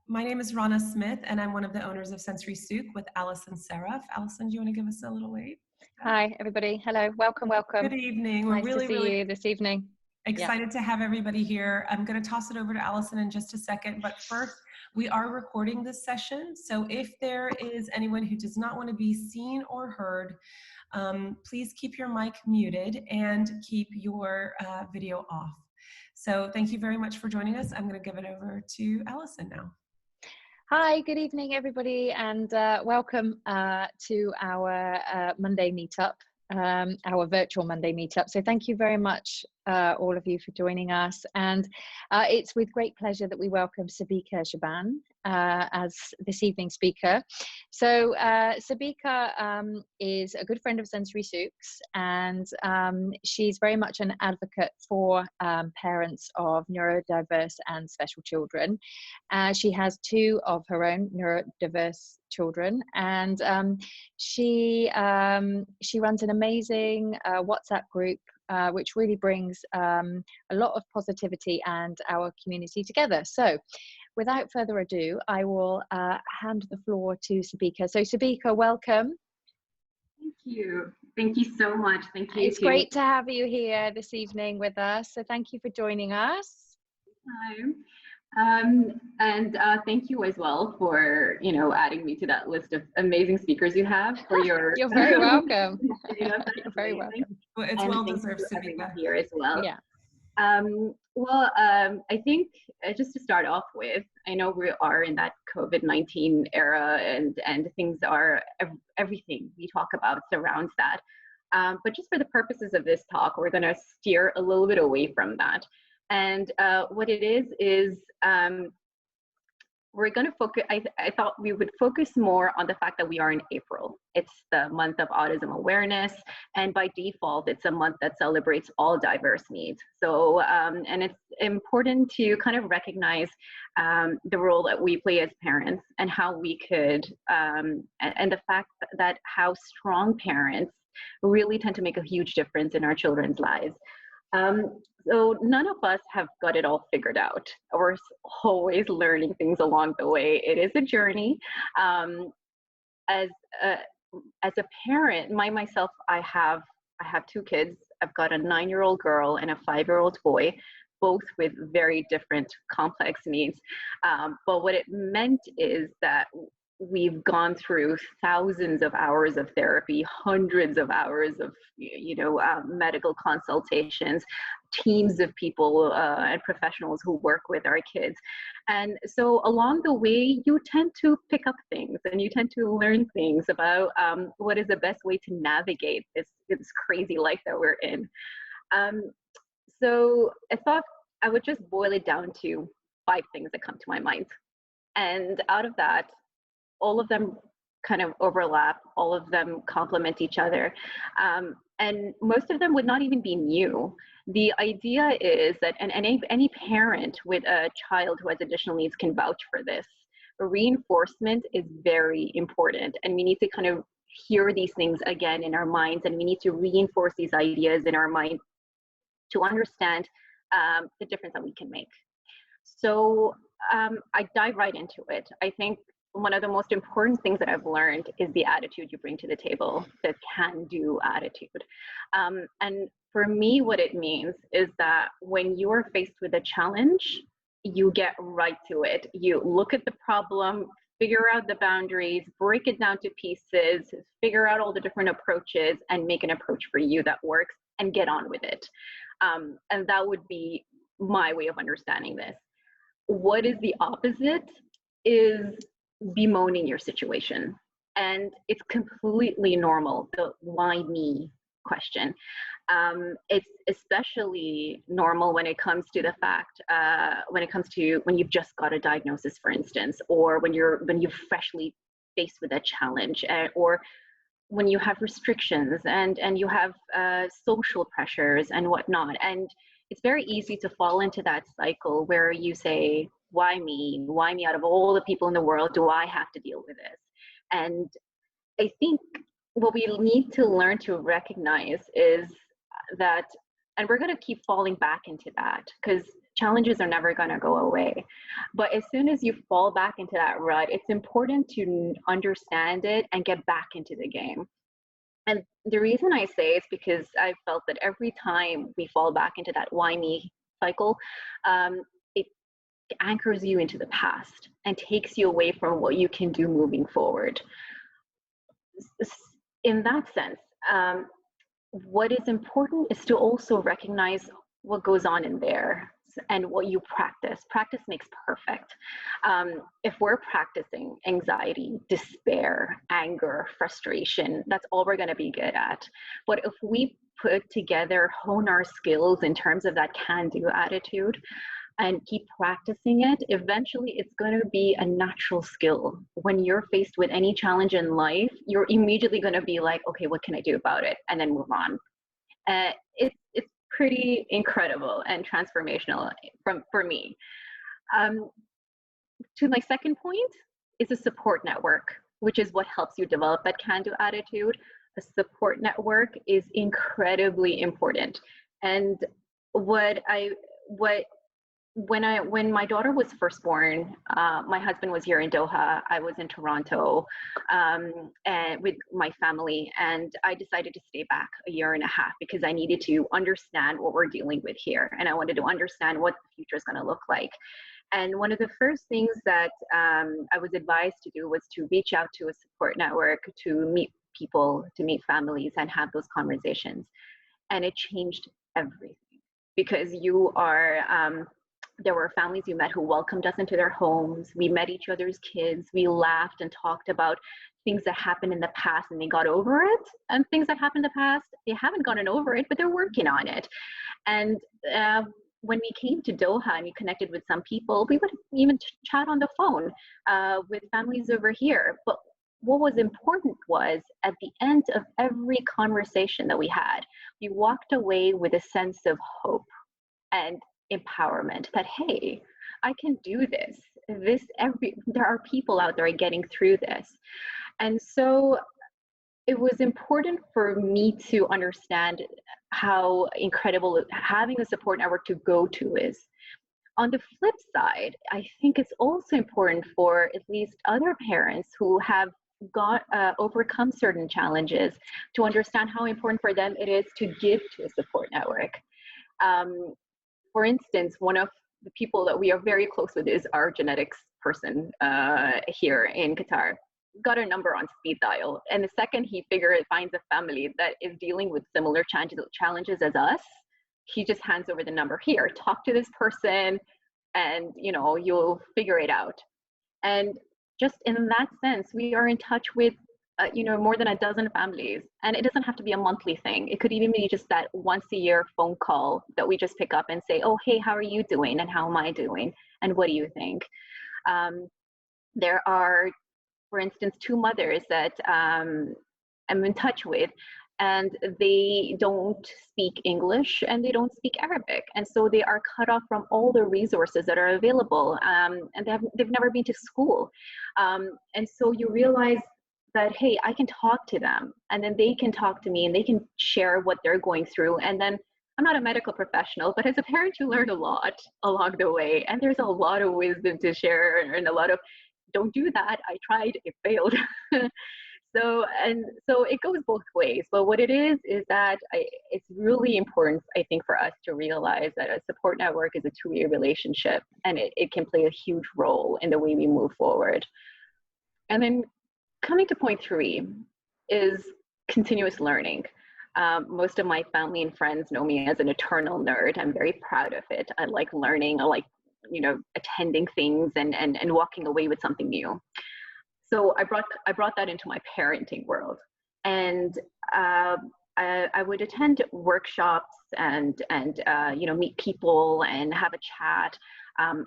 My name is Rana Smith, and I'm one of the owners of Sensory Souk with Allison Seraph. Allison, do you want to give us a little wave? Hi, everybody. Hello. Welcome, welcome. Good evening. We're Nice to see you this evening. excited to have everybody here. I'm going to toss it over to Allison in just a second, but first, we are recording this session. So if there is anyone who does not want to be seen or heard, please keep your mic muted and keep your video off. So thank you very much for joining us. I'm going to give it over to Allison now. Hi, good evening, everybody, and welcome to our Monday Meetup, our virtual Monday Meetup. So thank you very much, all of you, for joining us. And it's with great pleasure that we welcome Sabika Shaban as this evening's speaker. So Sabika is a good friend of Sensory Souk's, and she's very much an advocate for parents of neurodiverse and special children. She has two of her own neurodiverse children, and she runs an amazing WhatsApp group which really brings a lot of positivity and our community together. So without further ado, I will hand the floor to Sabika. So Sabika, welcome. Thank you. Thank you so much. Thank you. It's great to have you here this evening with us. So thank you for joining us. And thank you as well for, adding me to that list of amazing speakers you have for your. You're very welcome. You're very welcome. Well, it's well deserved, Sabika. Here as well. Yeah. I think just to start off with, I know we are in that COVID-19 era, and things are, everything we talk about surrounds that. But just for the purposes of this talk, we're going to steer a little bit away from that. And what it is we're going to focus, I thought we would focus more on the fact that we are in April. It's the month of autism awareness, and by default, it's a month that celebrates all diverse needs. So, and it's important to kind of recognize the role that we play as parents, and how we could, and the fact that how strong parents really tend to make a huge difference in our children's lives. So none of us have got it all figured out. We're always learning things along the way. It is a journey. As a parent, myself, I have two kids. I've got a 9-year-old girl and a 5-year-old boy, both with very different complex needs. But what it meant is that we've gone through thousands of hours of therapy, hundreds of hours of, medical consultations, teams of people and professionals who work with our kids. And so along the way, you tend to pick up things, and you tend to learn things about what is the best way to navigate this crazy life that we're in. So I thought I would just boil it down to 5 things that come to my mind. And out of that, all of them kind of overlap, all of them complement each other. And most of them would not even be new. The idea is that, and any parent with a child who has additional needs can vouch for this, reinforcement is very important. And we need to kind of hear these things again in our minds, and we need to reinforce these ideas in our mind to understand the difference that we can make. So I dive right into it. I think one of the most important things that I've learned is the attitude you bring to the table, the can-do attitude. And for me, what it means is that when you're faced with a challenge, you get right to it. You look at the problem, figure out the boundaries, break it down to pieces, figure out all the different approaches, and make an approach for you that works, and get on with it. And that would be my way of understanding this. What is the opposite is bemoaning your situation. And it's completely normal, the why me question. It's especially normal when it comes to the fact, when you've just got a diagnosis, for instance, or when you're freshly faced with a challenge, or when you have restrictions and you have social pressures and whatnot. And it's very easy to fall into that cycle where you say, why me? Why me? Out of all the people in the world, do I have to deal with this? And I think what we need to learn to recognize is that And we're going to keep falling back into that because challenges are never going to go away. But as soon as you fall back into that rut, it's important to understand it and get back into the game. And the reason I say is because I felt that every time we fall back into that why me cycle, it anchors you into the past and takes you away from what you can do moving forward. In that sense, what is important is to also recognize what goes on in there and what you practice. Practice makes perfect. If we're practicing anxiety, despair, anger, frustration, that's all we're going to be good at. But if we put together, hone our skills in terms of that can-do attitude and keep practicing it, eventually it's going to be a natural skill. When you're faced with any challenge in life, you're immediately going to be like, okay, what can I do about it? And then move on. It's pretty incredible and transformational for me. To my second point is a support network, which is what helps you develop that can-do attitude. A support network is incredibly important. And when my daughter was first born, my husband was here in Doha. I was in Toronto and with my family, and I decided to stay back a year and a half because I needed to understand what we're dealing with here, and I wanted to understand what the future is going to look like. And one of the first things that I was advised to do was to reach out to a support network, to meet people, to meet families, and have those conversations. And it changed everything because there were families we met who welcomed us into their homes. We met each other's kids. We laughed and talked about things that happened in the past and they got over it. And things that happened in the past, they haven't gotten over it, but they're working on it. And when we came to Doha and we connected with some people, we would even chat on the phone with families over here. But what was important was at the end of every conversation that we had, we walked away with a sense of hope and empowerment that, hey, I can do this. There are people out there getting through this. And so it was important for me to understand how incredible having a support network to go to is. On the flip side, I think it's also important for at least other parents who have overcome certain challenges to understand how important for them it is to give to a support network. For instance, one of the people that we are very close with is our genetics person here in Qatar. Got a number on speed dial, and the second he finds a family that is dealing with similar challenges as us, he just hands over the number. Here, talk to this person, and you'll figure it out. And just in that sense, we are in touch with more than a dozen families, and it doesn't have to be a monthly thing. It could even be just that once a year phone call that we just pick up and say, oh, hey, how are you doing? And how am I doing? And what do you think? There are, for instance, two mothers that I'm in touch with, and they don't speak English and they don't speak Arabic. And so they are cut off from all the resources that are available, and they've never been to school. And so you realize that, hey, I can talk to them, and then they can talk to me, and they can share what they're going through. And then I'm not a medical professional, but as a parent, you learn a lot along the way. And there's a lot of wisdom to share, and a lot of, don't do that. I tried, it failed. So it goes both ways. But what it is that it's really important, I think, for us to realize that a support network is a two-way relationship, and it can play a huge role in the way we move forward. And then coming to point 3 is continuous learning. Most of my family and friends know me as an eternal nerd. I'm very proud of it. I like learning. I like, attending things and walking away with something new. So I brought that into my parenting world, and I would attend workshops and meet people and have a chat.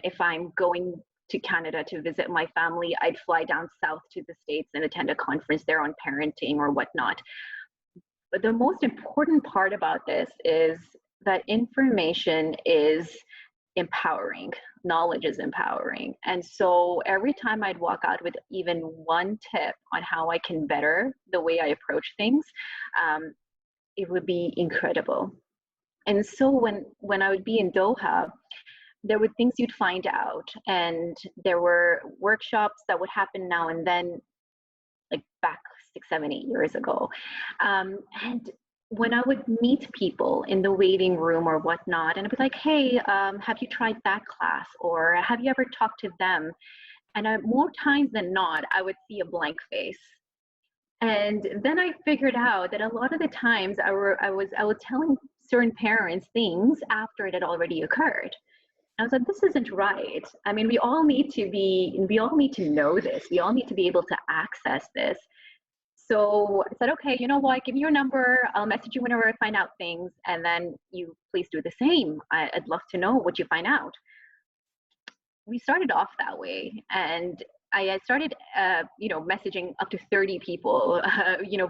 If I'm going to Canada to visit my family, I'd fly down south to the States and attend a conference there on parenting or whatnot. But the most important part about this is that information is empowering. Knowledge is empowering. And so every time I'd walk out with even one tip on how I can better the way I approach things, it would be incredible. And so when I would be in Doha, there were things you'd find out, and there were workshops that would happen now and then, like back 6, 7, 8 years ago. And when I would meet people in the waiting room or whatnot, and I'd be like, hey, have you tried that class? Or have you ever talked to them? And more times than not, I would see a blank face. And then I figured out that a lot of the times I was telling certain parents things after it had already occurred. I was like, this isn't right. I mean, we all need to know this. We all need to be able to access this. So I said, okay, you know what? Give me your number. I'll message you whenever I find out things. And then you please do the same. I'd love to know what you find out. We started off that way. And I started, messaging up to 30 people,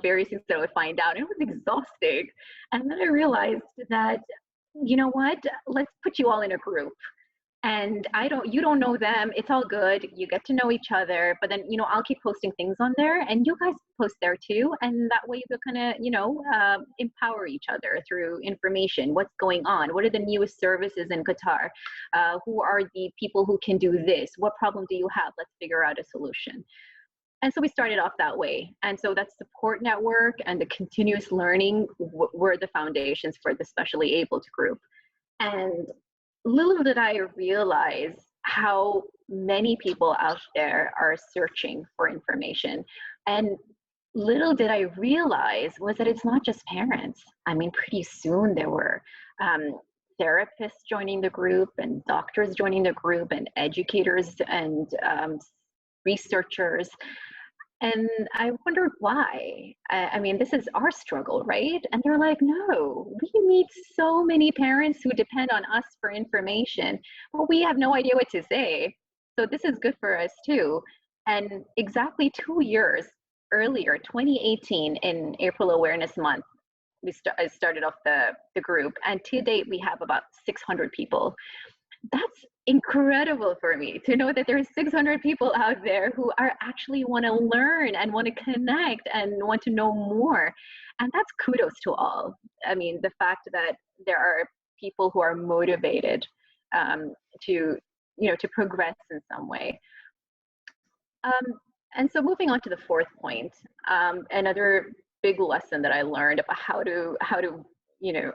various things that I would find out. And it was exhausting. And then I realized that, you know what? Let's put you all in a group. And you don't know them. It's all good. You get to know each other. But then, I'll keep posting things on there, and you guys post there too. And that way you kind of, empower each other through information. What's going on? What are the newest services in Qatar? Who are the people who can do this? What problem do you have? Let's figure out a solution. And so we started off that way. And so that support network and the continuous learning were the foundations for the specially abled group. And little did I realize how many people out there are searching for information. And little did I realize was that it's not just parents. I mean, pretty soon there were therapists joining the group, and doctors joining the group, and educators, and researchers. And I wondered why. I mean, this is our struggle, right? And they're like, no, we meet so many parents who depend on us for information, but we have no idea what to say. So this is good for us too. And exactly 2 years earlier, 2018, in April Awareness Month, I started off the group. And to date, we have about 600 people. That's incredible for me to know that there's 600 people out there who are actually want to learn and want to connect and want to know more. And that's kudos to all. I mean, the fact that there are people who are motivated to progress in some way. And so moving on to the fourth point, another big lesson that I learned about how to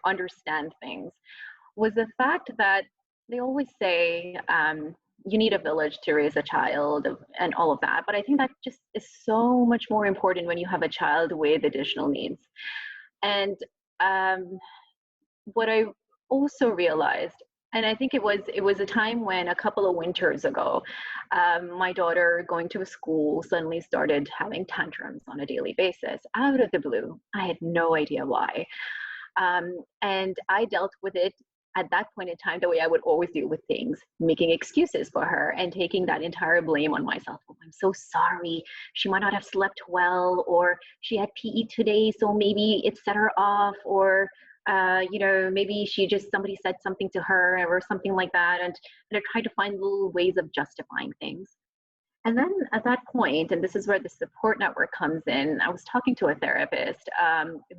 understand things was the fact that they always say you need a village to raise a child and all of that. But I think that just is so much more important when you have a child with additional needs. And what I also realized, and I think it was a time when a couple of winters ago, my daughter going to a school suddenly started having tantrums on a daily basis out of the blue. I had no idea why. And I dealt with it at that point in time the way I would always deal with things, making excuses for her and taking that entire blame on myself. Oh, I'm so sorry. She might not have slept well, or she had PE today, so maybe it set her off, or maybe somebody said something to her or something like that. And I tried to find little ways of justifying things. And then at that point, and this is where the support network comes in, I was talking to a therapist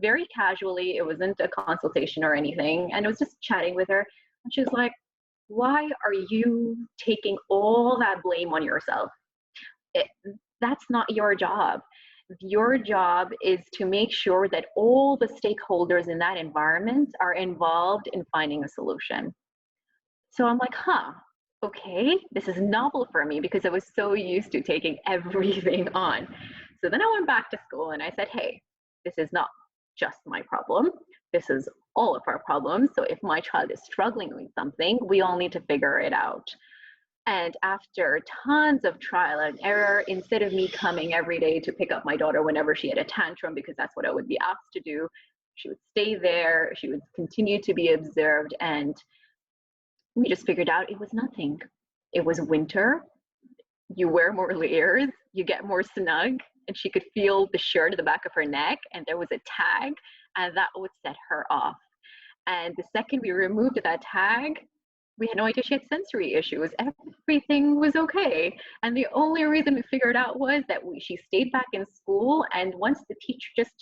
very casually. It wasn't a consultation or anything. And I was just chatting with her. And she was like, why are you taking all that blame on yourself? That's not your job. Your job is to make sure that all the stakeholders in that environment are involved in finding a solution. So I'm like, okay, this is novel for me because I was so used to taking everything on. So then I went back to school and I said, hey, this is not just my problem. This is all of our problems. So if my child is struggling with something, we all need to figure it out. And after tons of trial and error, instead of me coming every day to pick up my daughter whenever she had a tantrum, because that's what I would be asked to do, she would stay there, she would continue to be observed, and we just figured out it was nothing. It was winter, you wear more layers, you get more snug, and she could feel the shirt at the back of her neck, and there was a tag, and that would set her off. And the second we removed that tag, we had no idea she had sensory issues. Everything was okay. And the only reason we figured out was that she stayed back in school, and once the teacher just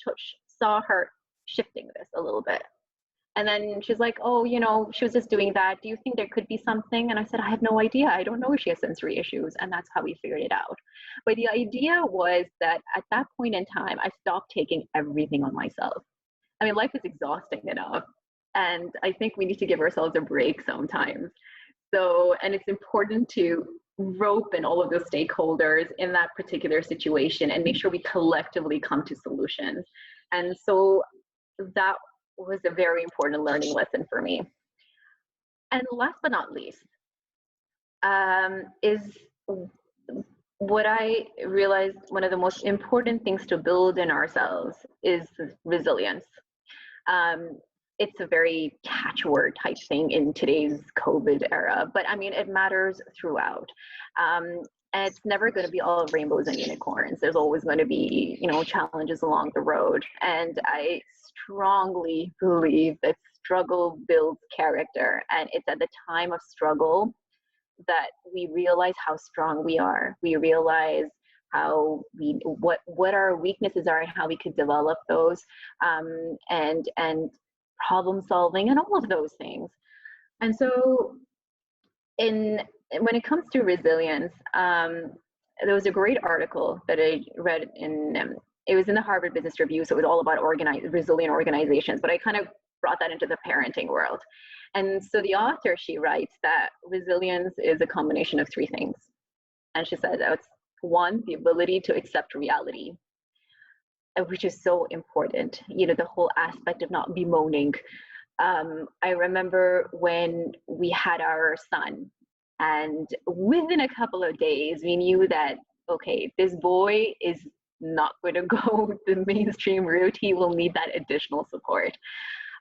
saw her shifting this a little bit, And then she's like, oh, she was just doing that. Do you think there could be something? And I said, I have no idea. I don't know if she has sensory issues. And that's how we figured it out. But the idea was that at that point in time, I stopped taking everything on myself. I mean, life is exhausting enough. And I think we need to give ourselves a break sometimes. So, and it's important to rope in all of those stakeholders in that particular situation and make sure we collectively come to solutions. And so that was a very important learning lesson for me. And last but not least, is what I realized one of the most important things to build in ourselves is resilience. It's a very catchword type thing in today's COVID era, but I mean, it matters throughout. And it's never going to be all rainbows and unicorns. There's always going to be, challenges along the road. And I strongly believe that struggle builds character. And it's at the time of struggle that we realize how strong we are. We realize how what our weaknesses are and how we could develop those, and problem solving and all of those things. And so when it comes to resilience, there was a great article that I read it was in the Harvard Business Review, so it was all about resilient organizations, but I kind of brought that into the parenting world. And so the author, she writes that resilience is a combination of three things. And she said that's one, the ability to accept reality, which is so important, the whole aspect of not bemoaning. I remember when we had our son, and within a couple of days, we knew that, okay, this boy is not going to go the mainstream route. He will need that additional support.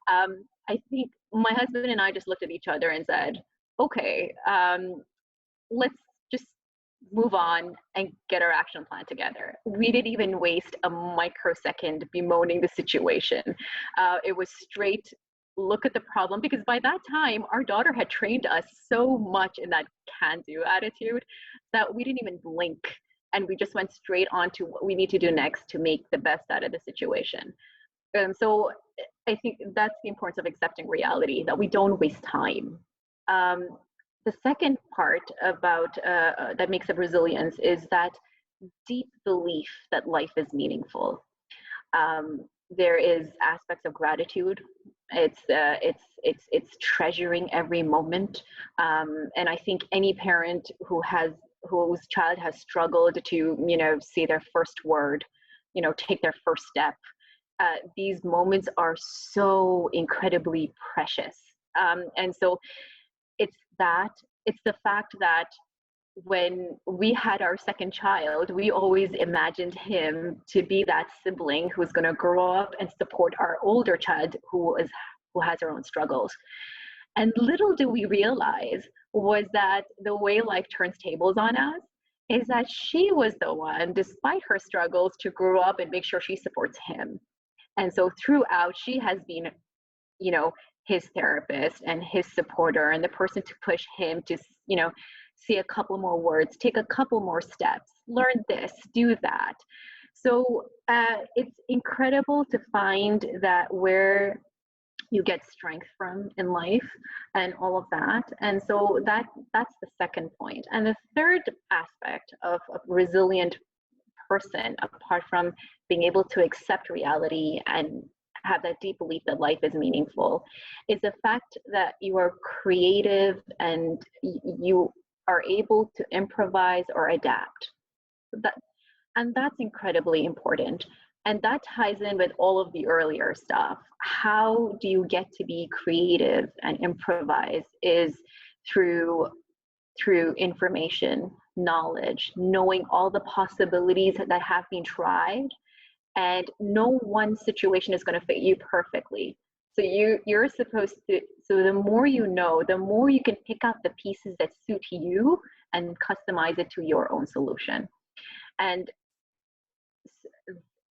I think my husband and I just looked at each other and said, okay, let's just move on and get our action plan together. We didn't even waste a microsecond bemoaning the situation. It was straight look at the problem, because by that time our daughter had trained us so much in that can-do attitude that we didn't even blink, and we just went straight on to what we need to do next to make the best out of the situation. So I think that's the importance of accepting reality, that we don't waste time. The second part about that makes up resilience is that deep belief that life is meaningful. There is aspects of gratitude. It's treasuring every moment, and I think any parent whose child has struggled to say their first word, take their first step, these moments are so incredibly precious. And so it's the fact that when we had our second child, we always imagined him to be that sibling who's going to grow up and support our older child who has her own struggles. And little do we realize was that the way life turns tables on us is that she was the one, despite her struggles, to grow up and make sure she supports him. And so throughout, she has been, his therapist and his supporter and the person to push him to, say a couple more words, take a couple more steps, learn this, do that. So it's incredible to find that where you get strength from in life and all of that. And so that's the second point. And the third aspect of a resilient person, apart from being able to accept reality and have that deep belief that life is meaningful, is the fact that you are creative and you are able to improvise or adapt. That's incredibly important. And that ties in with all of the earlier stuff. How do you get to be creative and improvise is through information, knowledge, knowing all the possibilities that have been tried, and no one situation is going to fit you perfectly. So you're supposed to, so the more you know, the more you can pick out the pieces that suit you and customize it to your own solution. And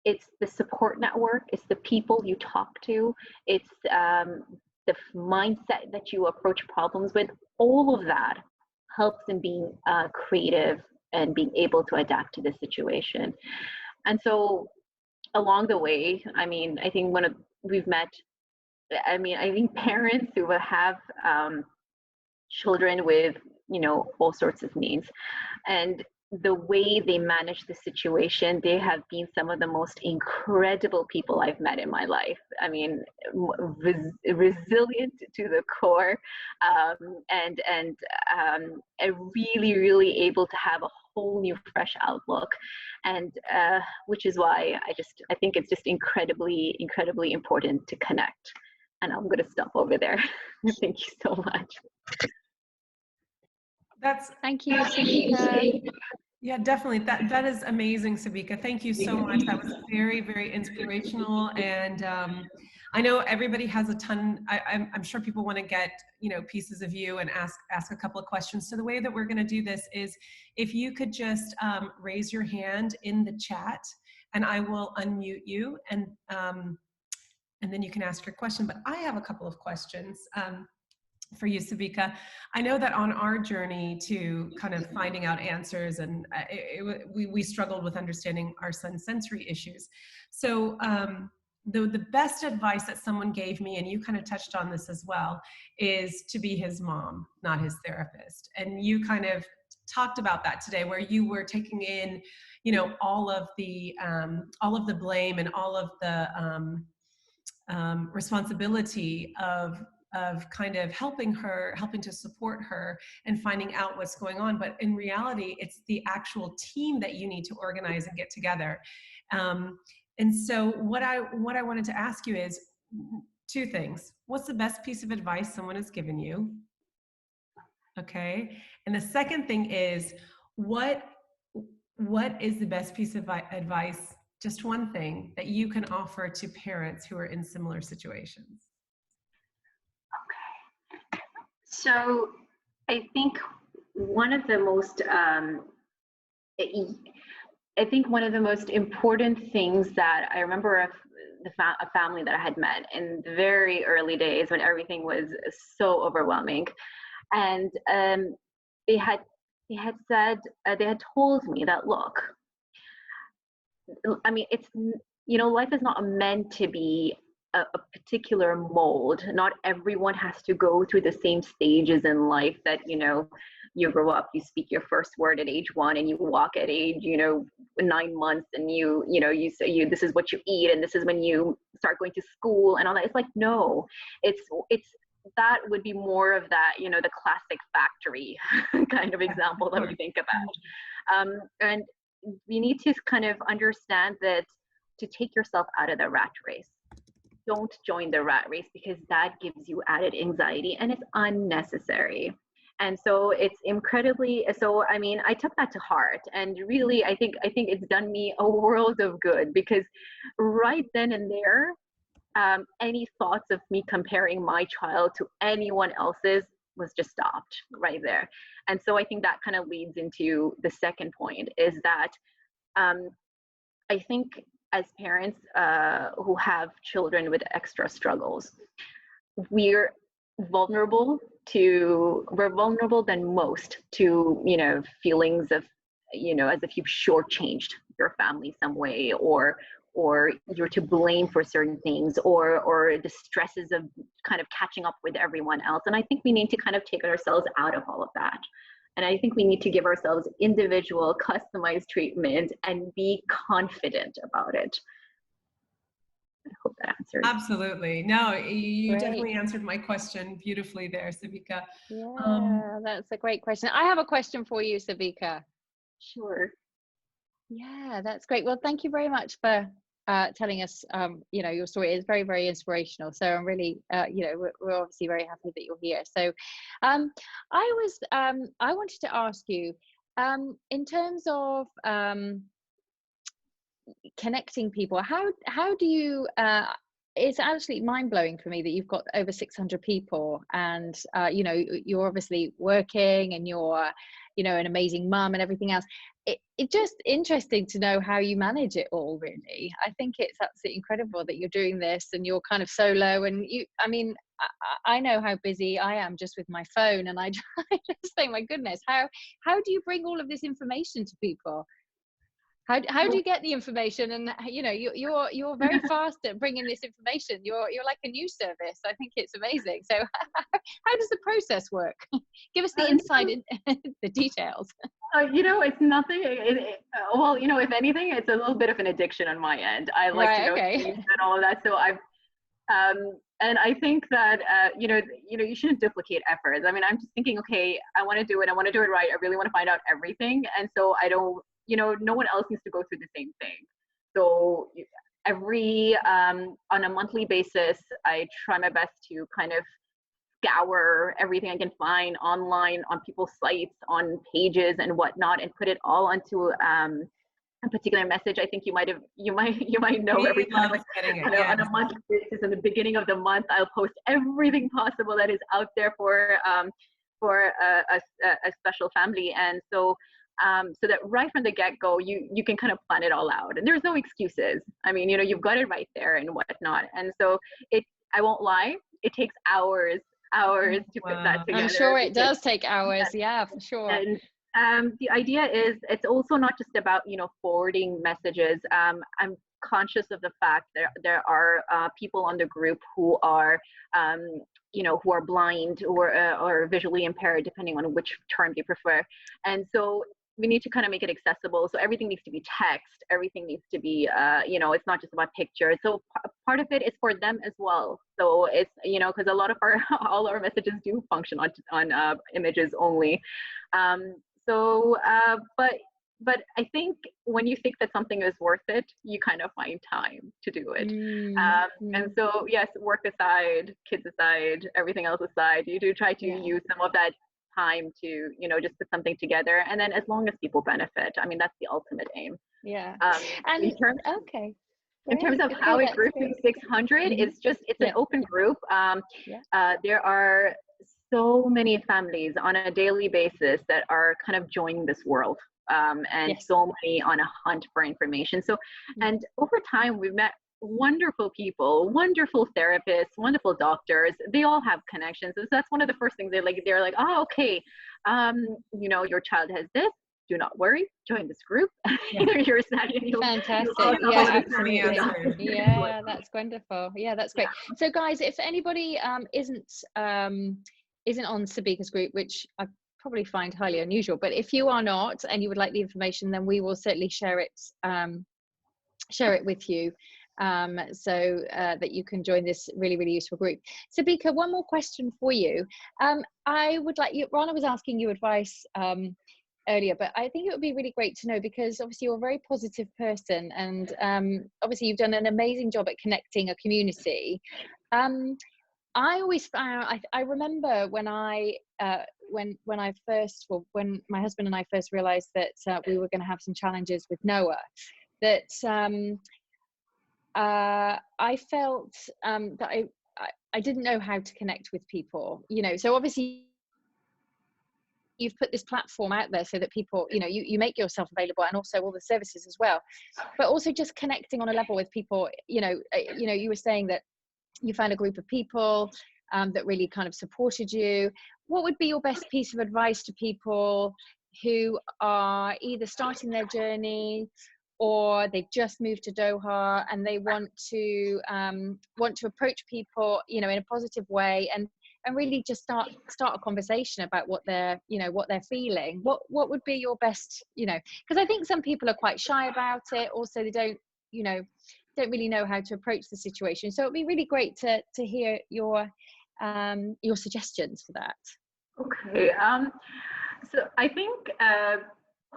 it's the support network, it's the people you talk to, it's the mindset that you approach problems with. All of that helps in being creative and being able to adapt to the situation. And so along the way, I mean, I think we've met I mean, I think parents who will have children with, all sorts of needs, and the way they manage the situation, they have been some of the most incredible people I've met in my life. I mean, resilient to the core, and really, really able to have a whole new, fresh outlook, and which is why I think it's just incredibly, incredibly important to connect. And I'm going to stop over there. Thank you so much. Thank you, Sabika. Yeah, definitely. That is amazing, Sabika. Thank you so much. That was very, very inspirational. And I know everybody has a ton. I'm sure people want to get pieces of you and ask a couple of questions. So the way that we're going to do this is, if you could just raise your hand in the chat, and I will unmute you, and then you can ask your question. But I have a couple of questions. For you, Sabika. I know that on our journey to kind of finding out answers, and we struggled with understanding our son's sensory issues. So the best advice that someone gave me, and you kind of touched on this as well, is to be his mom, not his therapist. And you kind of talked about that today, where you were taking in, all of the blame and all of the responsibility of kind of helping to support her and finding out what's going on. But in reality, it's the actual team that you need to organize and get together. And so what I wanted to ask you is two things. What's the best piece of advice someone has given you? Okay. And the second thing is, what is the best piece of advice, just one thing, that you can offer to parents who are in similar situations? Okay. So I think one of the most important things that I remember of a family that I had met in the very early days, when everything was so overwhelming, and they had told me that, look, I mean, it's, life is not meant to be a particular mold. Not everyone has to go through the same stages in life that, you grow up, you speak your first word at age 1, and you walk at age, 9 months, and you say this is what you eat, and this is when you start going to school and all that. It's like, no, it's that would be more of that, the classic factory kind of example that we think about. And we need to kind of understand that, to take yourself out of the rat race. Don't join the rat race, because that gives you added anxiety and it's unnecessary. And so it's incredibly, so I mean, I took that to heart, and really I think it's done me a world of good, because right then and there, any thoughts of me comparing my child to anyone else's was just stopped right there. And so I think that kind of leads into the second point, is that I think as parents who have children with extra struggles, we're vulnerable than most to, feelings of, as if you've shortchanged your family some way, or you're to blame for certain things, or the stresses of kind of catching up with everyone else. And I think we need to kind of take ourselves out of all of that. And I think we need to give ourselves individual, customized treatment and be confident about it. I hope that answers. Absolutely. No, you definitely answered my question beautifully there, Sabika. Yeah, that's a great question. I have a question for you, Sabika. Sure. Yeah, that's great. Well, thank you very much for telling us, your story. Is very, very inspirational. So I'm really, we're obviously very happy that you're here. So I wanted to ask you, in terms of connecting people, how do you, it's absolutely mind-blowing for me that you've got over 600 people, and you're obviously working, and you're an amazing mum and everything else. It's just interesting to know how you manage it all, really. I think it's absolutely incredible that you're doing this, and you're kind of solo, and I know how busy I am just with my phone, and I just think, my goodness, how do you bring all of this information to people? How do you get the information? And you know, you're very fast at bringing this information. You're like a news service. I think it's amazing. So how does the process work? Give us the inside in the details. You know, it's nothing. Well, you know, if anything, it's a little bit of an addiction on my end. I like to know things and all of that. So and I think that you know, you shouldn't duplicate efforts. I mean, I'm just thinking, okay, I want to do it. I want to do it right. I really want to find out everything, and so I don't. You know, no one else needs to go through the same thing. So on a monthly basis, I try my best to kind of scour everything I can find online on people's sites, on pages and whatnot, and put it all onto a particular message. I think you might know every time, like, on a monthly basis, in the beginning of the month, I'll post everything possible that is out there for a special family. And so that right from the get-go, you can kind of plan it all out, and there's no excuses. I mean, you know, you've got it right there and whatnot. And so I won't lie, it takes hours to put that together. I'm sure it does take hours. Yeah, for sure. And the idea is, it's also not just about, you know, forwarding messages. I'm conscious of the fact there are people on the group who are you know, who are blind or visually impaired, depending on which term they prefer. And so we need to kind of make it accessible. So everything needs to be text. Everything needs to be, you know, it's not just about pictures. So part of it is for them as well. So it's, you know, because a lot of all our messages do function on images only. But I think when you think that something is worth it, you kind of find time to do it. And so, yes, work aside, kids aside, everything else aside, you do try to use some of that time to, you know, just put something together. And then as long as people benefit, I mean, that's the ultimate aim. Yeah. And in terms of how it grew to 600, it's an open group. There are so many families on a daily basis that are kind of joining this world. And so many on a hunt for information. So, and over time, we've met wonderful people, wonderful therapists, wonderful doctors. They all have connections. So that's one of the first things they're like, oh, okay, you know, your child has this. Do not worry. Join this group. You're fantastic. Yeah, that's wonderful. Yeah, that's great. So, guys, if anybody isn't on Sabika's group, which I probably find highly unusual, but if you are not and you would like the information, then we will certainly share it with you, so that you can join this really, really useful group. Sabika, one more question for you. I would like you, Rana was asking you advice earlier, but I think it would be really great to know, because obviously you're a very positive person, and obviously you've done an amazing job at connecting a community. I always found, I remember when when my husband and I first realized that we were going to have some challenges with Noah, that I felt that I didn't know how to connect with people, you know. So obviously you've put this platform out there so that people, you know, you make yourself available, and also all the services as well, but also just connecting on a level with people. You know, you were saying that you found a group of people that really kind of supported you. What would be your best piece of advice to people who are either starting their journey, or they've just moved to Doha and they want to approach people, you know, in a positive way, and really just start a conversation about what they're feeling? What would be your best, you know, because I think some people are quite shy about it. Also, they don't really know how to approach the situation. So it'd be really great to hear your suggestions for that. Okay. So I think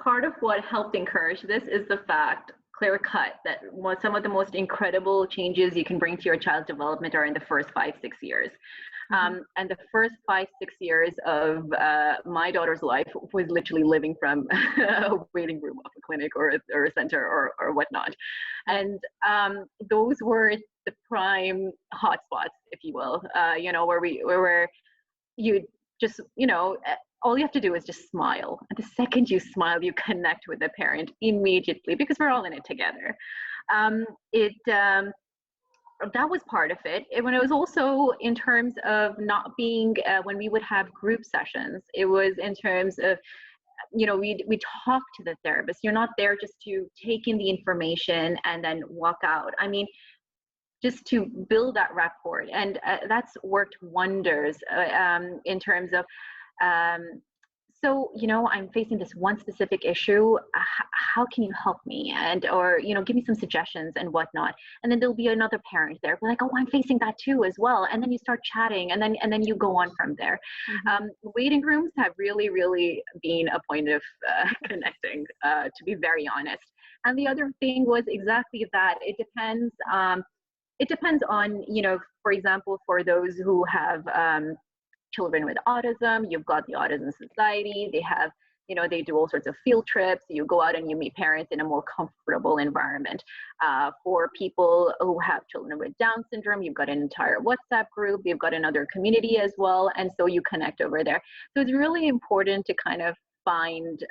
part of what helped encourage this is the fact, clear cut, that some of the most incredible changes you can bring to your child's development are in the first 5-6 years. And the first 5-6 years of my daughter's life was literally living from a waiting room of a clinic or a center or whatnot. And those were the prime hotspots, if you will, you know, where you just, you know, all you have to do is just smile. And the second you smile, you connect with the parent immediately, because we're all in it together. That was part of it. When it was also in terms of not being, when we would have group sessions, it was in terms of we talk to the therapist. You're not there just to take in the information and then walk out. I mean, just to build that rapport, and that's worked wonders in terms of so, I'm facing this one specific issue. How can you help me? And, or, give me some suggestions and whatnot. And then there'll be another parent there, like, oh, I'm facing that too as well. And then you start chatting, and then you go on from there. Waiting rooms have really, really been a point of connecting, to be very honest. And the other thing was exactly that. It depends on, for example, for those who have children with autism, you've got the Autism Society. They have, they do all sorts of field trips. You go out and you meet parents in a more comfortable environment. For people who have children with Down syndrome, you've got an entire WhatsApp group. You've got another community as well. And so you connect over there. So it's really important to kind of find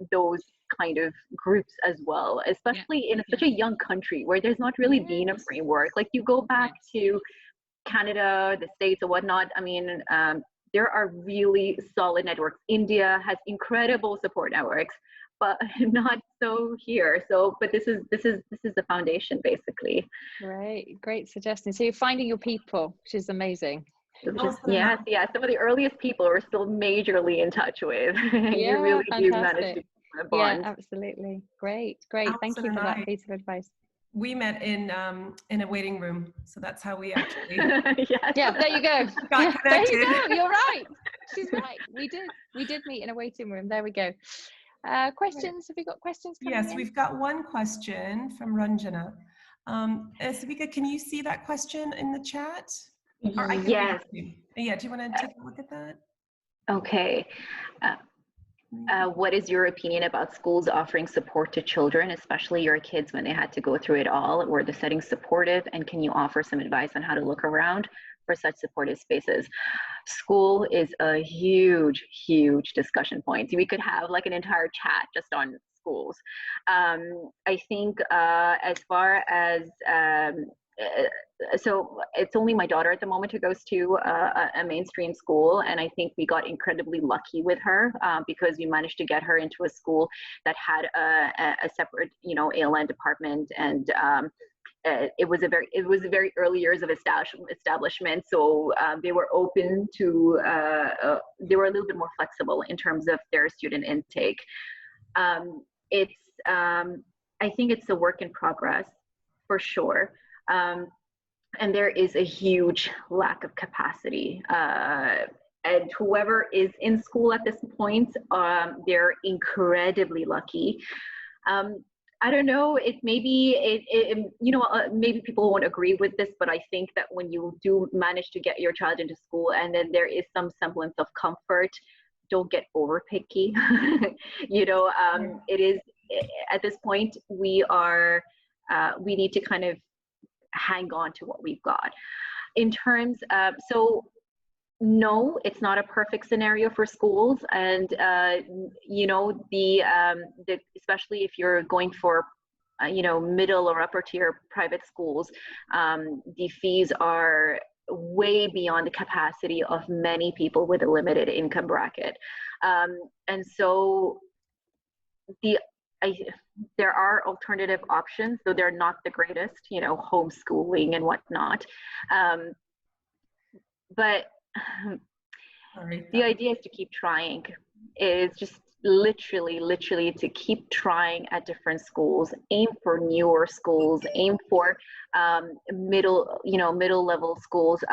those kind of groups as well, especially in such a young country where there's not really been a framework. Like, you go back to Canada, the States, or whatnot. I mean, there are really solid networks. India has incredible support networks, but not so here. So, but this is the foundation, basically. Great suggestion. So you're finding your people, which is amazing. Yes. Some of the earliest people we're still majorly in touch with. You really do manage to bond. Yeah, absolutely. Great. Thank you for that piece of advice. We met in a waiting room, so that's how we actually. Yeah, there you go. Got connected. There you go. You're right. She's right. We did meet in a waiting room. There we go. Questions? Have we got questions coming in? Yes, we've got one question from Ranjana. Sabika, can you see that question in the chat? Or I can yes. Yeah. Do you want to take a look at that? Okay. What is your opinion about schools offering support to children, especially your kids, when they had to go through it all? Were the settings supportive? And can you offer some advice on how to look around for such supportive spaces? School is a huge, huge discussion point. We could have like an entire chat just on schools. I think as far as so it's only my daughter at the moment who goes to a mainstream school, and I think we got incredibly lucky with her because we managed to get her into a school that had a separate, ALN department, and it was a very early years of establishment, so they were open to they were a little bit more flexible in terms of their student intake. I think it's a work in progress for sure. And there is a huge lack of capacity. And whoever is in school at this point, they're incredibly lucky. I don't know, maybe people won't agree with this, but I think that when you do manage to get your child into school and then there is some semblance of comfort, don't get over picky. It is, at this point, we need to kind of hang on to what we've got. In terms of, no, it's not a perfect scenario for schools, and especially if you're going for middle or upper tier private schools, the fees are way beyond the capacity of many people with a limited income bracket, and so there are alternative options, though they're not the greatest, homeschooling and whatnot. But the idea is to keep trying. Is just literally to keep trying at different schools. Aim for newer schools. Aim for middle level schools.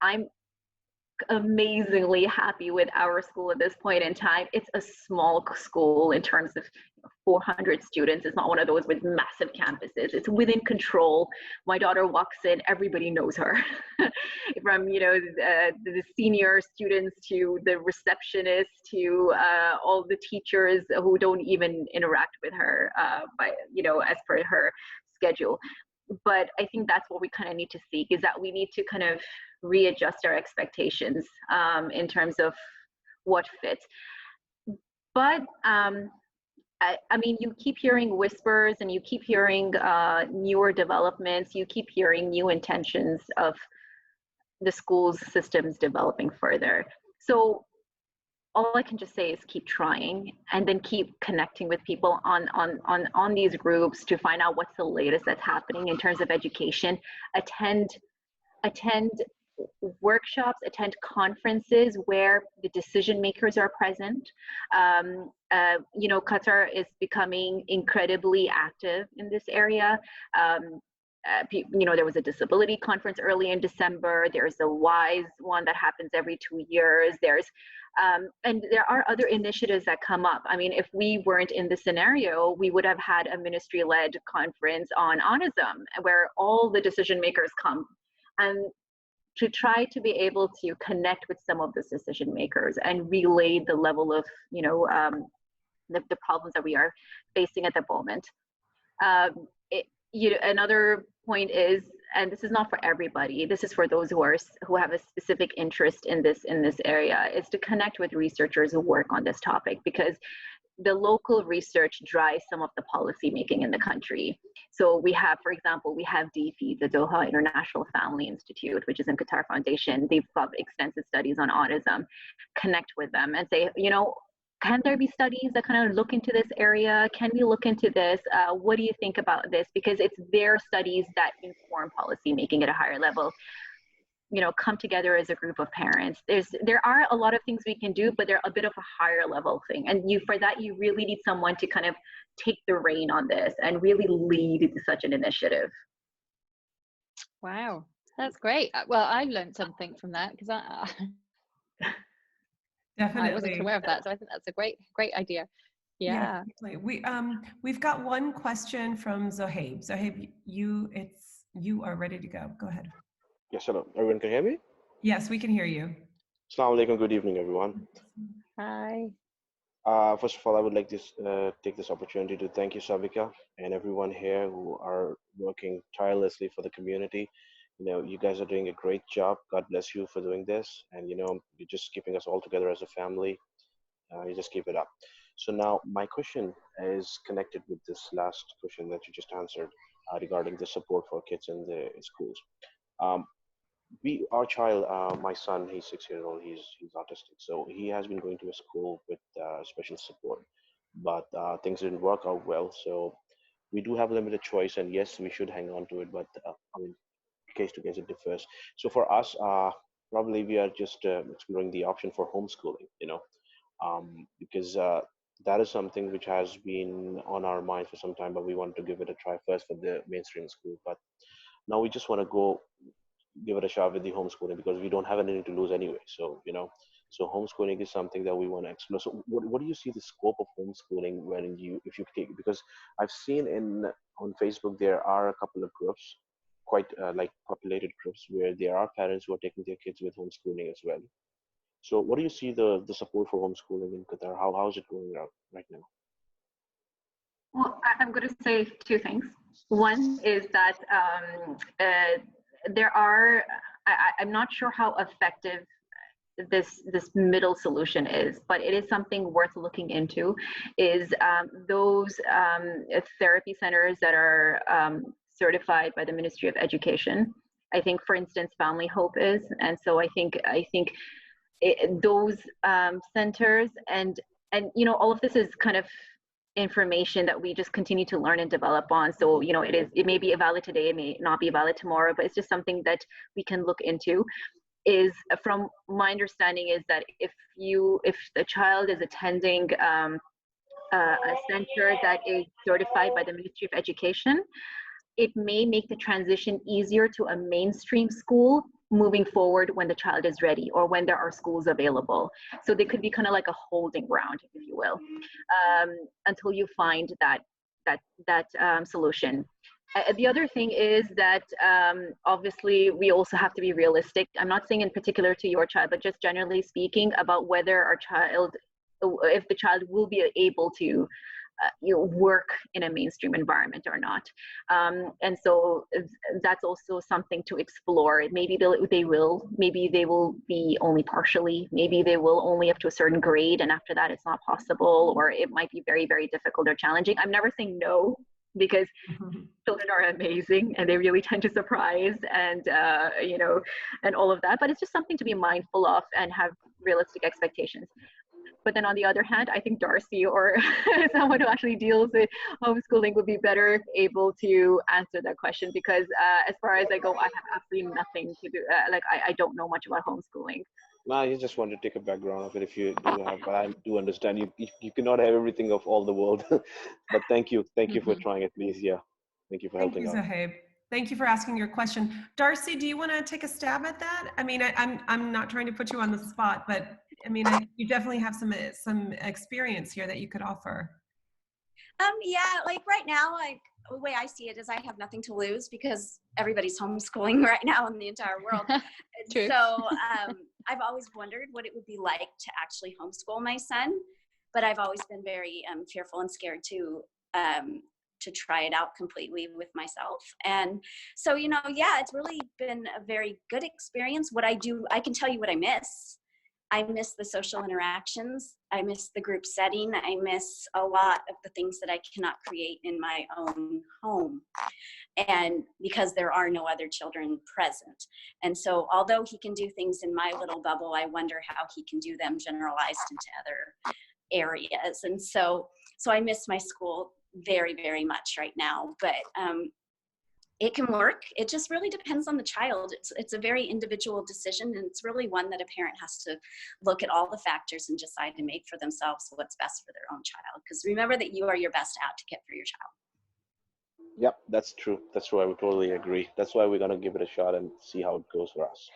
I'm amazingly happy with our school at this point in time. It's a small school in terms of 400 students. It's not one of those with massive campuses. It's within control. My daughter walks in, everybody knows her. From the senior students to the receptionist to all the teachers who don't even interact with her as per her schedule. But I think that's what we kind of need to seek, is that we need to kind of readjust our expectations in terms of what fits. But I mean, you keep hearing whispers and you keep hearing newer developments, you keep hearing new intentions of the school's systems developing further. So all I can just say is keep trying, and then keep connecting with people on these groups to find out what's the latest that's happening in terms of education. Attend workshops, attend conferences where the decision makers are present. Qatar is becoming incredibly active in this area. There was a disability conference early in December. There's a WISE one that happens every 2 years. And there are other initiatives that come up. I mean, if we weren't in this scenario, we would have had a ministry-led conference on autism where all the decision makers come, and to try to be able to connect with some of the decision makers and relay the level of, the problems that we are facing at the moment. Another point is, and this is not for everybody, this is for those who have a specific interest in this area, is to connect with researchers who work on this topic, because the local research drives some of the policy making in the country. So we have, for example, we have DFI, the Doha International Family Institute, which is in Qatar Foundation. They've got extensive studies on autism. Connect with them and say, can there be studies that kind of look into this area? Can we look into this? What do you think about this? Because it's their studies that inform policy making at a higher level. Come together as a group of parents. There are a lot of things we can do, but they're a bit of a higher level thing. And for that, you really need someone to kind of take the reign on this and really lead such an initiative. Wow, that's great. Well, I learned something from that, because Definitely. I wasn't aware of that, so I think that's a great idea. Yeah. We've got one question from Zohaib. Zohaib, you are ready to go. Go ahead. Yes, hello. Everyone can hear me? Yes, we can hear you. Assalamu alaikum. Good evening, everyone. Hi. First of all, I would like to take this opportunity to thank you, Sabika, and everyone here who are working tirelessly for the community. You guys are doing a great job. God bless you for doing this. And, you're just keeping us all together as a family. You just keep it up. So now my question is connected with this last question that you just answered regarding the support for kids in the schools. Our child, my son, he's 6 years old. He's autistic, so he has been going to a school with special support, but things didn't work out well. So we do have limited choice, and yes, we should hang on to it. But case to case it differs. So for us, probably we are just exploring the option for homeschooling. Because that is something which has been on our mind for some time, but we want to give it a try first for the mainstream school. But now we just want to give it a shot with the homeschooling, because we don't have anything to lose anyway. So so homeschooling is something that we want to explore. So what do you see the scope of homeschooling if you take, because I've seen on Facebook there are a couple of groups, quite like populated groups, where there are parents who are taking their kids with homeschooling as well. So what do you see the support for homeschooling in Qatar? How is it going out right now? Well, I'm going to say two things. One is that I'm not sure how effective this middle solution is, but it is something worth looking into, is those therapy centers that are certified by the Ministry of Education. I think, for instance, Family Hope is, and so I think those centers and all of this is kind of information that we just continue to learn and develop on. So it may be valid today, it may not be valid tomorrow, but it's just something that we can look into. Is, from my understanding, is that if the child is attending a center that is certified by the Ministry of Education, it may make the transition easier to a mainstream school moving forward when the child is ready, or when there are schools available. So they could be kind of like a holding ground, if you will, until you find that solution. The other thing is that obviously we also have to be realistic. I'm not saying in particular to your child, but just generally speaking about whether if the child will be able to work in a mainstream environment or not. And so that's also something to explore. Maybe they will be only partially, maybe they will only up to a certain grade, and after that it's not possible, or it might be very, very difficult or challenging. I'm never saying no, because children are amazing and they really tend to surprise, and and all of that, but it's just something to be mindful of and have realistic expectations. But then on the other hand, I think Darcy or someone who actually deals with homeschooling would be better able to answer that question, because as far as I go, I have absolutely nothing to do. I don't know much about homeschooling. Nah, you just want to take a background of it if you do have, but I do understand you cannot have everything of all the world. But thank you for trying at least. Yeah, thank you for Thank you, helping out. Zaheb. Thank you for asking your question. Darcy, do you want to take a stab at that? I mean, I'm not trying to put you on the spot, but I mean, you definitely have some experience here that you could offer. Yeah, like right now, like the way I see it is I have nothing to lose because everybody's homeschooling right now in the entire world. True. So I've always wondered what it would be like to actually homeschool my son, but I've always been very fearful and scared to try it out completely with myself. And so, you know, yeah, it's really been a very good experience. What I do, I can tell you what I miss. I miss the social interactions. I miss the group setting. I miss a lot of the things that I cannot create in my own home. And because there are no other children present. And so although he can do things in my little bubble, I wonder how he can do them generalized into other areas. And so I miss my school very, very much right now, but it can work. It just really depends on the child. It's a very individual decision, and it's really one that a parent has to look at all the factors and decide to make for themselves what's best for their own child. Because remember that you are your best advocate for your child. Yep, that's true. That's true. I would totally agree. That's why we're gonna give it a shot and see how it goes for us.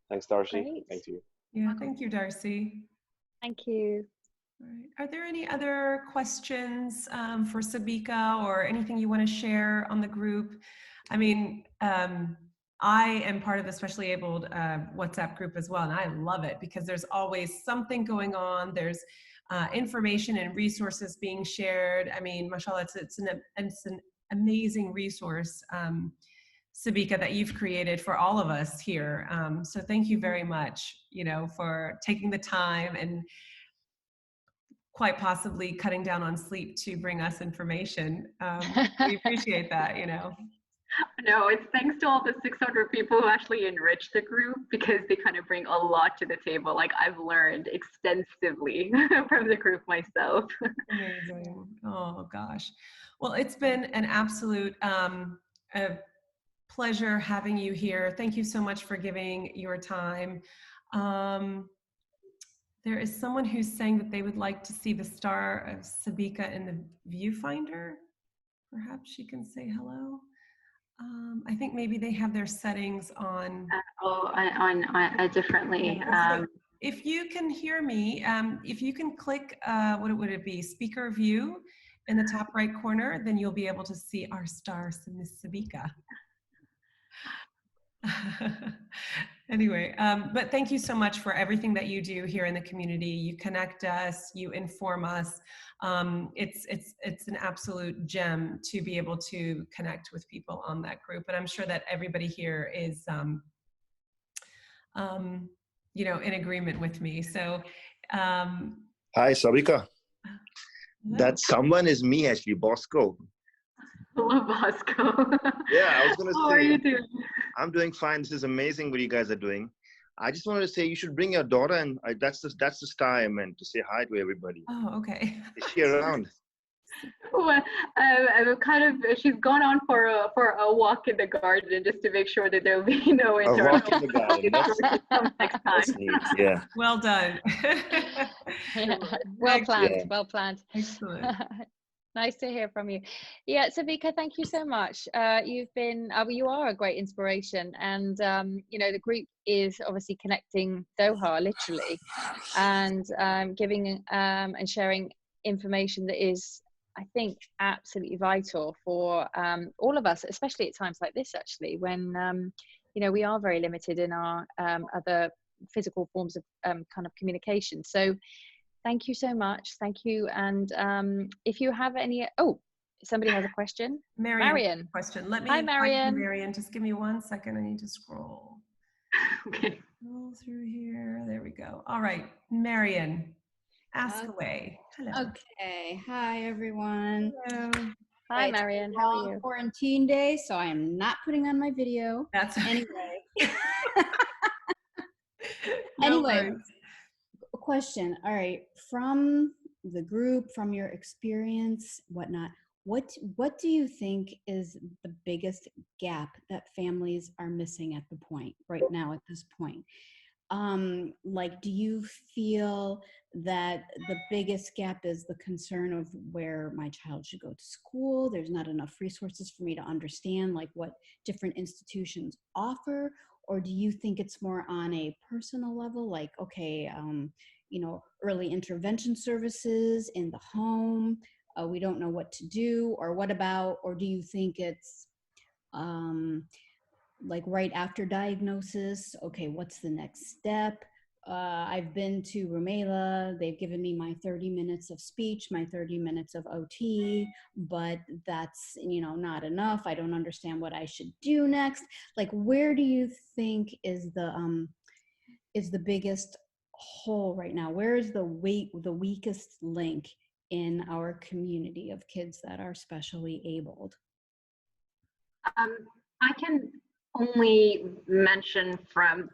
Thanks, Darcy. Great. Thank you. Yeah, thank you, Darcy. Thank you. All right. Are there any other questions for Sabika or anything you want to share on the group? I mean, I am part of the specially abled WhatsApp group as well, and I love it because there's always something going on. There's information and resources being shared. I mean, mashallah, it's an amazing resource, Sabika, that you've created for all of us here. So thank you very much, you know, for taking the time and quite possibly cutting down on sleep to bring us information. We appreciate that, you know. No, it's thanks to all the 600 people who actually enrich the group, because they kind of bring a lot to the table. Like, I've learned extensively from the group myself. Amazing. Oh gosh. Well, it's been an absolute a pleasure having you here. Thank you so much for giving your time. There is someone who's saying that they would like to see the star of Sabika in the viewfinder. Perhaps she can say hello. I think maybe they have their settings on. On differently. So if you can hear me, if you can click, what would it be? Speaker view in the top right corner, then you'll be able to see our star, Miss Sabika. Anyway, but thank you so much for everything that you do here in the community. You connect us, you inform us. It's an absolute gem to be able to connect with people on that group. And I'm sure that everybody here is, you know, in agreement with me. So, hi, Sabika. That someone is me, actually, Bosco. Hello, Bosco. Yeah, I was going to say. How are you doing? I'm doing fine. This is amazing what you guys are doing. I just wanted to say you should bring your daughter, and that's the style I meant, to say hi to everybody. Oh, okay. Is she around? Well, she's gone on for a walk in the garden just to make sure that there'll be no A walk in the garden. Next time. Neat. Yeah. Well done. Yeah. Well planned. Yeah. Well planned. Excellent. Nice to hear from you. Yeah, Sabika, thank you so much. You've been, you are a great inspiration, and you know, the group is obviously connecting Doha, literally, and giving and sharing information that is, I think, absolutely vital for all of us, especially at times like this, actually, when you know, we are very limited in our other physical forms of kind of communication. So thank you so much. Thank you. And if you have any, somebody has a question. Marion. Question. Let me. Hi, Marion. Marion, just give me 1 second. I need to scroll. Okay. Scroll through here. There we go. All right, Marion, ask away. Hello. Okay. Hi, everyone. Hello. Hi, Right, Marion. it's How long are you? Quarantine day, so I am not putting on my video. That's Anyway. No Anyway, worries. question. All right, from the group, from your experience, whatnot, what do you think is the biggest gap that families are missing at the point right now at this point? Like, do you feel that the biggest gap is the concern of where my child should go to school? There's not enough resources for me to understand like what different institutions offer, or do you think it's more on a personal level, like, okay, early intervention services in the home, we don't know what to do, or what about, or do you think it's um, like right after diagnosis, okay, what's the next step? I've been to Rumela. They've given me my 30 minutes of speech, my 30 minutes of OT, but that's, not enough. I don't understand what I should do next. Like, where do you think is the biggest hole right now? Where is the weakest link in our community of kids that are specially abled? I can only mention from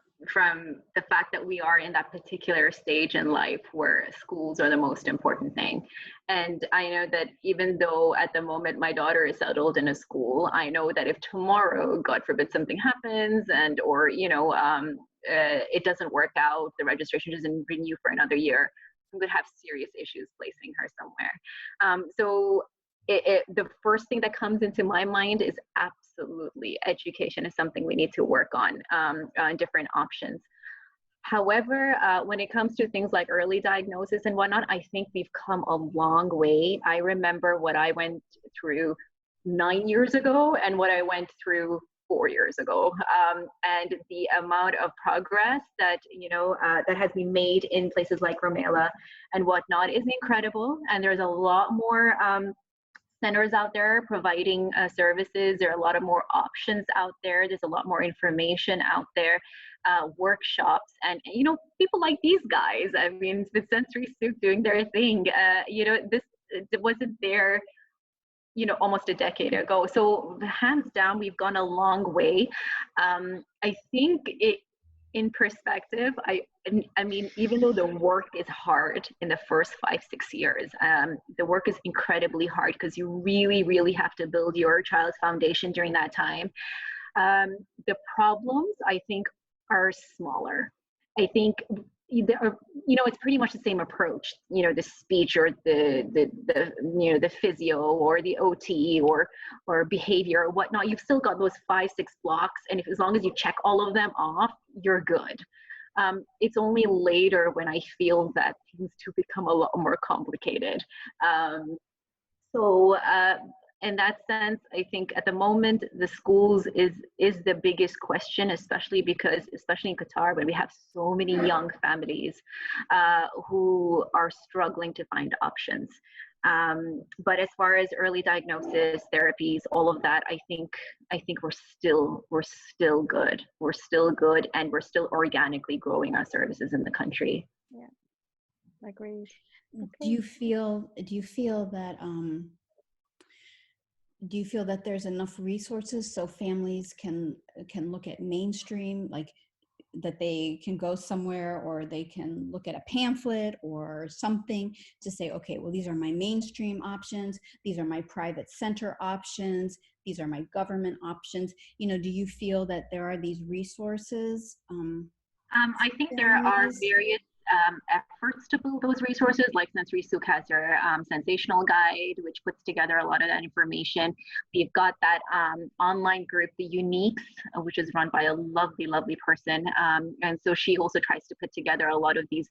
the fact that we are in that particular stage in life where schools are the most important thing. And I know that even though at the moment my daughter is settled in a school, I know that if tomorrow, God forbid, something happens or it doesn't work out, the registration doesn't renew for another year, I'm going to have serious issues placing her somewhere. The first thing that comes into my mind is absolutely education is something we need to work on different options. However, when it comes to things like early diagnosis and whatnot, I think we've come a long way. I remember what I went through 9 years ago and what I went through 4 years ago, and the amount of progress that that has been made in places like Rumela and whatnot is incredible. And there's a lot more centers out there providing services. There are a lot of more options out there. There's a lot more information out there, workshops, and people like these guys. I mean, with Sensory Souk doing their thing, this wasn't there almost a decade ago. So hands down, we've gone a long way. I think in perspective, I mean, even though the work is hard in the first 5-6 years, the work is incredibly hard because you really, really have to build your child's foundation during that time. The problems, I think, are smaller. I think it's pretty much the same approach. The speech or the physio or the OT or behavior or whatnot. You've still got those 5-6 blocks, and as long as you check all of them off, you're good. It's only later when I feel that things do become a lot more complicated. In that sense, I think at the moment the schools is the biggest question, especially in Qatar, when we have so many young families who are struggling to find options. But as far as early diagnosis, therapies, all of that, I think we're still good. We're still good, and we're still organically growing our services in the country. Yeah, agreed. Okay. Do you feel that there's enough resources so families can look at mainstream, like that they can go somewhere, or they can look at a pamphlet or something to say, okay, well, these are my mainstream options, these are my private center options, these are my government options? Do you feel that there are these resources? I think there are various efforts to build those resources, like Sensory Souk has their sensational guide, which puts together a lot of that information. We've got that online group, the Uniques, which is run by a lovely, lovely person. And so she also tries to put together a lot of these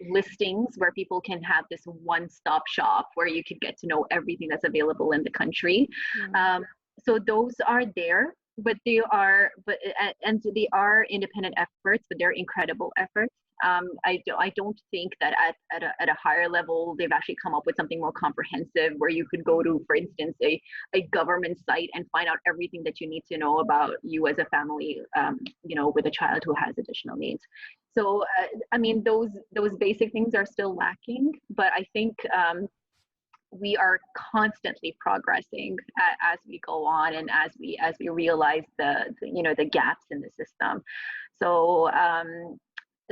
listings where people can have this one-stop shop where you can get to know everything that's available in the country. So those are there. But they are independent efforts, but they're incredible efforts. I don't think that at a higher level they've actually come up with something more comprehensive where you could go to, for instance, a government site and find out everything that you need to know about you as a family, with a child who has additional needs. So I mean, those basic things are still lacking, but I think we are constantly progressing as we go on, and as we realize the gaps in the system. So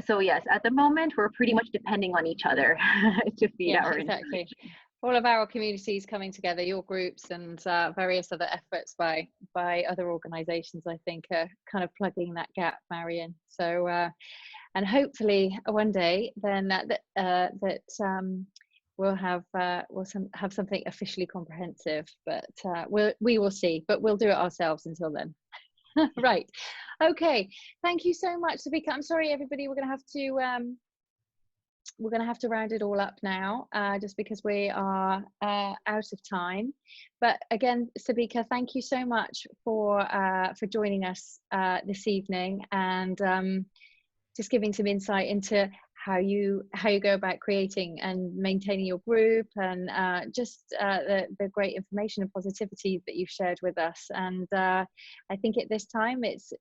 So yes, at the moment, we're pretty much depending on each other to feed Yeah, our exactly. information. All of our communities coming together, your groups and various other efforts by other organizations, I think, are kind of plugging that gap, Marion. So and hopefully one day then we'll have have something officially comprehensive, but we will see, but we'll do it ourselves until then. Right. Okay, thank you so much, Sabika. I'm sorry everybody, we're going to have to round it all up now, just because we are out of time. But again, Sabika, thank you so much for joining us this evening, and just giving some insight into how you go about creating and maintaining your group, and just the great information and positivity that you've shared with us. And I think at this time it's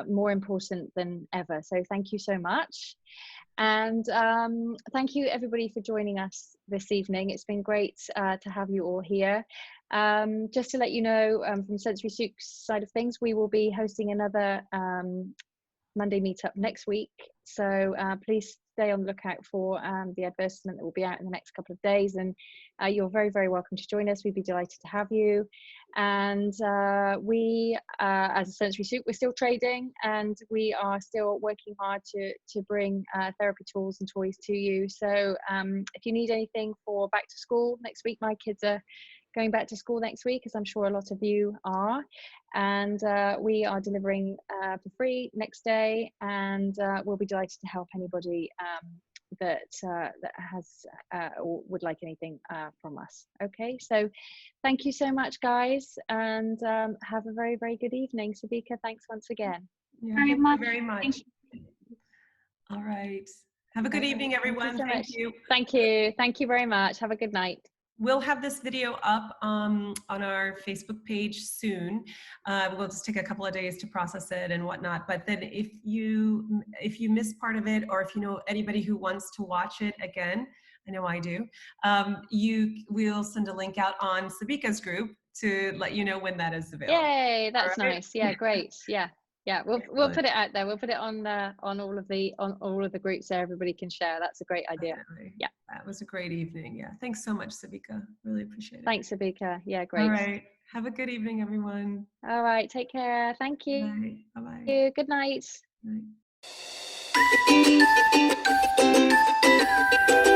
more important than ever. So thank you so much. And thank you everybody for joining us this evening. It's been great to have you all here. Just to let you know, from Sensory Souk's side of things, we will be hosting another Monday Meetup next week. So please stay on the lookout for the advertisement that will be out in the next couple of days. And you're very, very welcome to join us. We'd be delighted to have you. And we, as a Sensory Souk, we're still trading, and we are still working hard to bring therapy tools and toys to you. So if you need anything for back to school next week, my kids are going back to school next week, as I'm sure a lot of you are, and we are delivering for free next day, and we'll be delighted to help anybody that has or would like anything from us. Okay, so thank you so much, guys, and have a very, very good evening. Sabika, thanks once again. Yeah, Very thank much. you very much. All right. Have a good evening, everyone. Thank you. Thank you. Thank you very much. Have a good night. We'll have this video up on our Facebook page soon. We'll just take a couple of days to process it and whatnot. But then if you miss part of it, or if you know anybody who wants to watch it again, I know I do, we'll send a link out on Sabika's group to let you know when that is available. Yay, that's right. nice. Yeah, great. Yeah, we'll put it out there. We'll put it on all of the groups so everybody can share. That's a great idea. Definitely. Yeah, that was a great evening. Yeah, thanks so much, Sabika. Really appreciate it. Thanks, Sabika. Yeah, great. All right, have a good evening, everyone. All right, take care. Thank you. Bye-bye. Good night. Night.